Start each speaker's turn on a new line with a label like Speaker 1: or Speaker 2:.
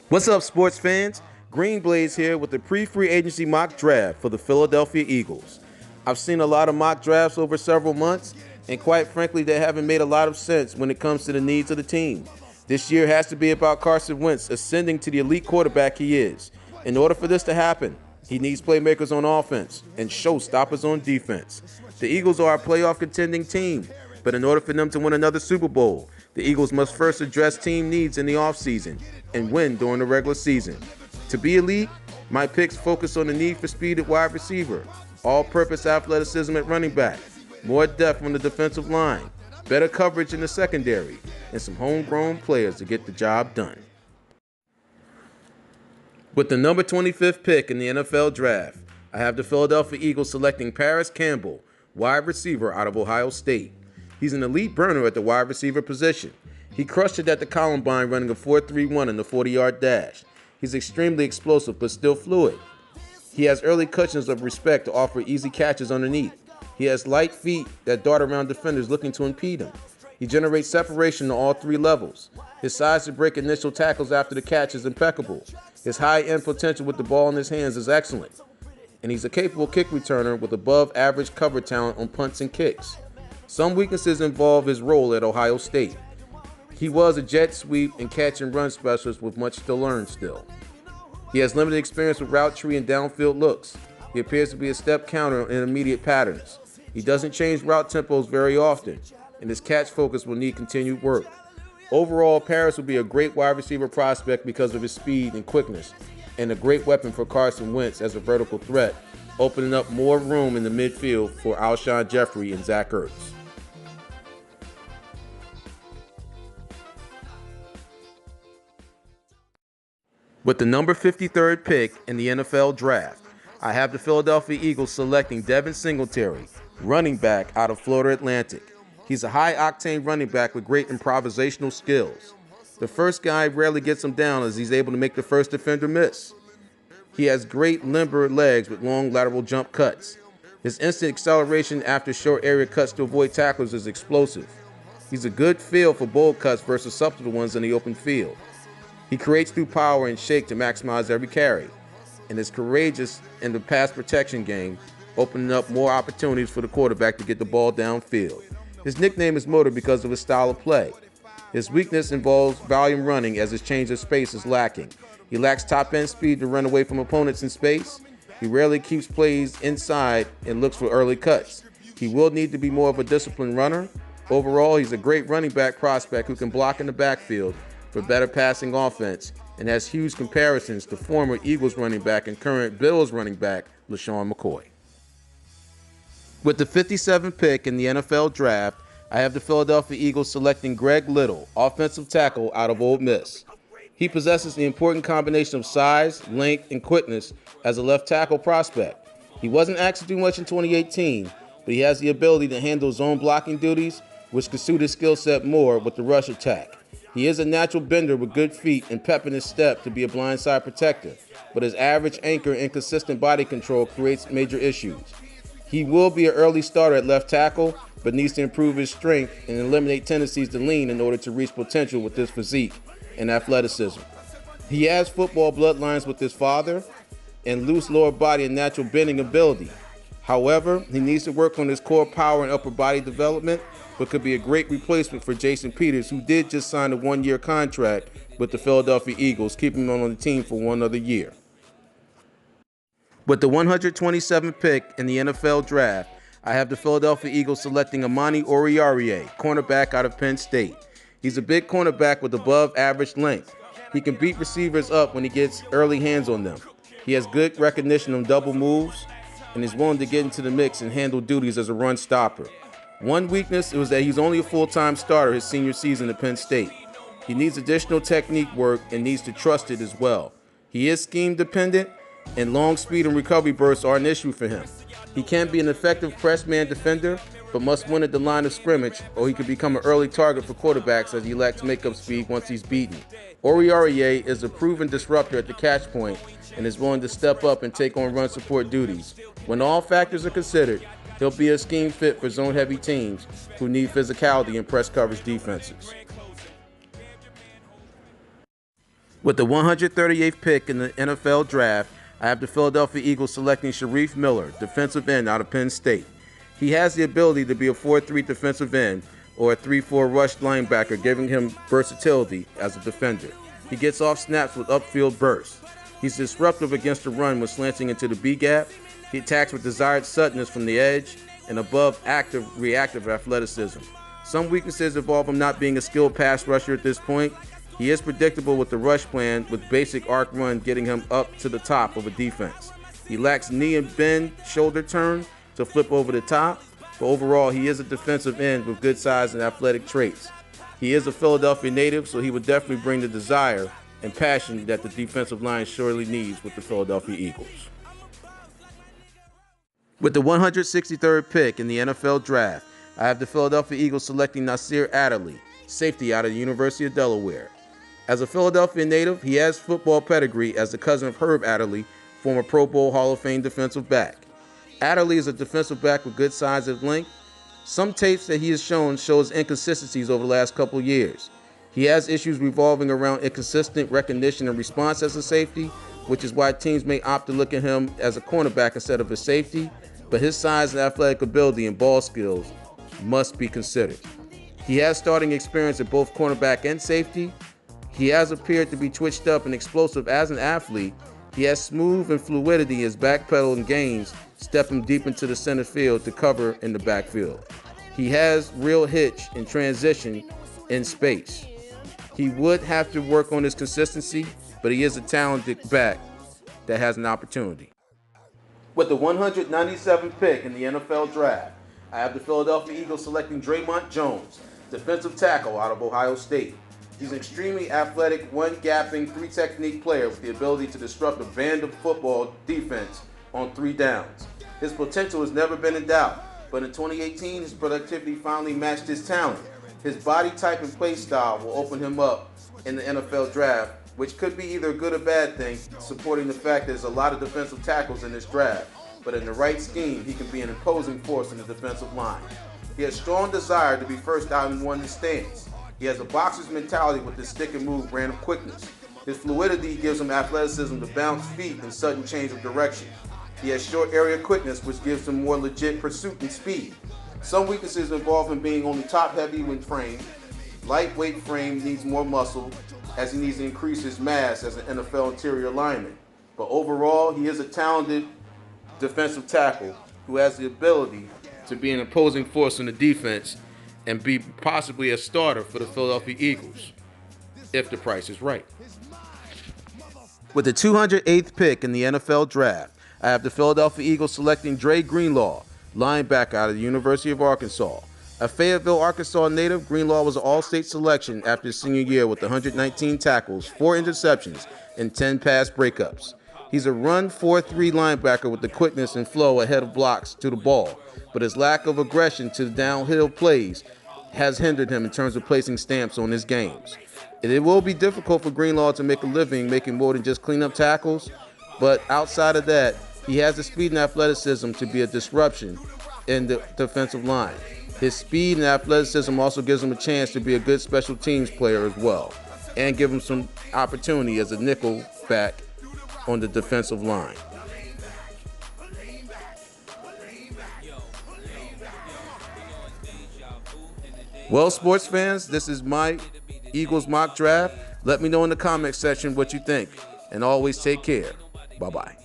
Speaker 1: What's up, sports fans? Green Blaze here with the pre-free agency mock draft for the Philadelphia Eagles. I've seen a lot of mock drafts over several months, and quite frankly, they haven't made a lot of sense when it comes to the needs of the team. This year has to be about Carson Wentz ascending to the elite quarterback he is. In order for this to happen, he needs playmakers on offense and showstoppers on defense. The Eagles are a playoff contending team, but in order for them to win another Super Bowl, the Eagles must first address team needs in the offseason and win during the regular season. To be elite, my picks focus on the need for speed at wide receiver, all-purpose athleticism at running back, more depth on the defensive line, better coverage in the secondary, and some homegrown players to get the job done. With the number 25th pick in the NFL Draft, I have the Philadelphia Eagles selecting Paris Campbell, wide receiver out of Ohio State. He's an elite burner at the wide receiver position. He crushed it at the Combine running a 4.31 in the 40-yard dash. He's extremely explosive but still fluid. He has early cushions of respect to offer easy catches underneath. He has light feet that dart around defenders looking to impede him. He generates separation on all three levels. His size to break initial tackles after the catch is impeccable. His high-end potential with the ball in his hands is excellent. And he's a capable kick returner with above-average cover talent on punts and kicks. Some weaknesses involve his role at Ohio State. He was a jet sweep and catch and run specialist with much to learn still. He has limited experience with route tree and downfield looks. He appears to be a step counter in immediate patterns. He doesn't change route tempos very often, and his catch focus will need continued work. Overall, Paris will be a great wide receiver prospect because of his speed and quickness, and a great weapon for Carson Wentz as a vertical threat, opening up more room in the midfield for Alshon Jeffrey and Zach Ertz. With the number 53rd pick in the NFL Draft, I have the Philadelphia Eagles selecting Devin Singletary, running back out of Florida Atlantic. He's a high-octane running back with great improvisational skills. The first guy rarely gets him down as he's able to make the first defender miss. He has great limber legs with long lateral jump cuts. His instant acceleration after short area cuts to avoid tacklers is explosive. He's a good feel for bold cuts versus subtle ones in the open field. He creates through power and shake to maximize every carry, and is courageous in the pass protection game, opening up more opportunities for the quarterback to get the ball downfield. His nickname is Motor because of his style of play. His weakness involves volume running as his change of space is lacking. He lacks top-end speed to run away from opponents in space. He rarely keeps plays inside and looks for early cuts. He will need to be more of a disciplined runner. Overall, he's a great running back prospect who can block in the backfield for better passing offense and has huge comparisons to former Eagles running back and current Bills running back LeSean McCoy. With the 57th pick in the NFL Draft, I have the Philadelphia Eagles selecting Greg Little, offensive tackle out of Ole Miss. He possesses the important combination of size, length, and quickness as a left tackle prospect. He wasn't asked to do much in 2018, but he has the ability to handle zone blocking duties, which could suit his skill set more with the rush attack. He is a natural bender with good feet and pep in his step to be a blindside protector, but his average anchor and inconsistent body control creates major issues. He will be an early starter at left tackle, but needs to improve his strength and eliminate tendencies to lean in order to reach potential with his physique and athleticism. He has football bloodlines with his father and loose lower body and natural bending ability. However, he needs to work on his core power and upper body development, but could be a great replacement for Jason Peters, who did just sign a one-year contract with the Philadelphia Eagles, keeping him on the team for one other year. With the 127th pick in the NFL Draft, I have the Philadelphia Eagles selecting Amani Oruwariye, cornerback out of Penn State. He's a big cornerback with above-average length. He can beat receivers up when he gets early hands on them. He has good recognition on double moves and is willing to get into the mix and handle duties as a run stopper. One weakness was that he's only a full-time starter his senior season at Penn State. He needs additional technique work and needs to trust it as well. He is scheme dependent, and long speed and recovery bursts are an issue for him. He can be an effective press man defender, but must win at the line of scrimmage, or he could become an early target for quarterbacks as he lacks makeup speed once he's beaten. Oruwariye is a proven disruptor at the catch point and is willing to step up and take on run support duties. When all factors are considered, he'll be a scheme fit for zone-heavy teams who need physicality and press coverage defenses. With the 138th pick in the NFL Draft, I have the Philadelphia Eagles selecting Sharif Miller, defensive end out of Penn State. He has the ability to be a 4-3 defensive end or a 3-4 rush linebacker, giving him versatility as a defender. He gets off snaps with upfield bursts. He's disruptive against the run when slanting into the B-gap. He attacks with desired suddenness from the edge and above active reactive athleticism. Some weaknesses involve him not being a skilled pass rusher at this point. He is predictable with the rush plan, with basic arc run getting him up to the top of a defense. He lacks knee and bend shoulder turn to flip over the top, but overall he is a defensive end with good size and athletic traits. He is a Philadelphia native, so he would definitely bring the desire and passion that the defensive line surely needs with the Philadelphia Eagles. With the 163rd pick in the NFL Draft, I have the Philadelphia Eagles selecting Nasir Adderley, safety out of the University of Delaware. As a Philadelphia native, he has football pedigree as the cousin of Herb Adderley, former Pro Bowl Hall of Fame defensive back. Adderley is a defensive back with good size and length. Some tapes that he has shown shows inconsistencies over the last couple years. He has issues revolving around inconsistent recognition and response as a safety, which is why teams may opt to look at him as a cornerback instead of a safety, but his size and athletic ability and ball skills must be considered. He has starting experience at both cornerback and safety. He has appeared to be twitched up and explosive as an athlete. He has smooth and fluidity in his back pedal and gains, stepping deep into the center field to cover in the backfield. He has real hitch and transition in space. He would have to work on his consistency, but he is a talented back that has an opportunity. With the 197th pick in the NFL Draft, I have the Philadelphia Eagles selecting Draymond Jones, defensive tackle out of Ohio State. He's an extremely athletic, one-gapping, three-technique player with the ability to disrupt a band of football defense on 3 downs. His potential has never been in doubt, but in 2018, his productivity finally matched his talent. His body type and play style will open him up in the NFL Draft, which could be either a good or bad thing, supporting the fact that there's a lot of defensive tackles in this draft. But in the right scheme, he can be an imposing force in the defensive line. He has strong desire to be first out in one stance. He has a boxer's mentality with his stick and move random quickness. His fluidity gives him athleticism to bounce feet and sudden change of direction. He has short area quickness, which gives him more legit pursuit and speed. Some weaknesses involve him being only top heavy when framed. Lightweight frame needs more muscle, as he needs to increase his mass as an NFL interior lineman. But overall, he is a talented defensive tackle who has the ability to be an opposing force in the defense and be possibly a starter for the Philadelphia Eagles, if the price is right. With the 208th pick in the NFL Draft, I have the Philadelphia Eagles selecting Dre Greenlaw, linebacker out of the University of Arkansas. A Fayetteville, Arkansas native, Greenlaw was an all-state selection after his senior year with 119 tackles, 4 interceptions, and 10 pass breakups. He's a run 4-3 linebacker with the quickness and flow ahead of blocks to the ball, but his lack of aggression to the downhill plays has hindered him in terms of placing stamps on his games. It will be difficult for Greenlaw to make a living making more than just cleanup tackles, but outside of that, he has the speed and athleticism to be a disruption in the defensive line. His speed and athleticism also gives him a chance to be a good special teams player as well, and give him some opportunity as a nickel back on the defensive line. Well, sports fans, this is my Eagles mock draft. Let me know in the comment section what you think, and always take care. Bye-bye.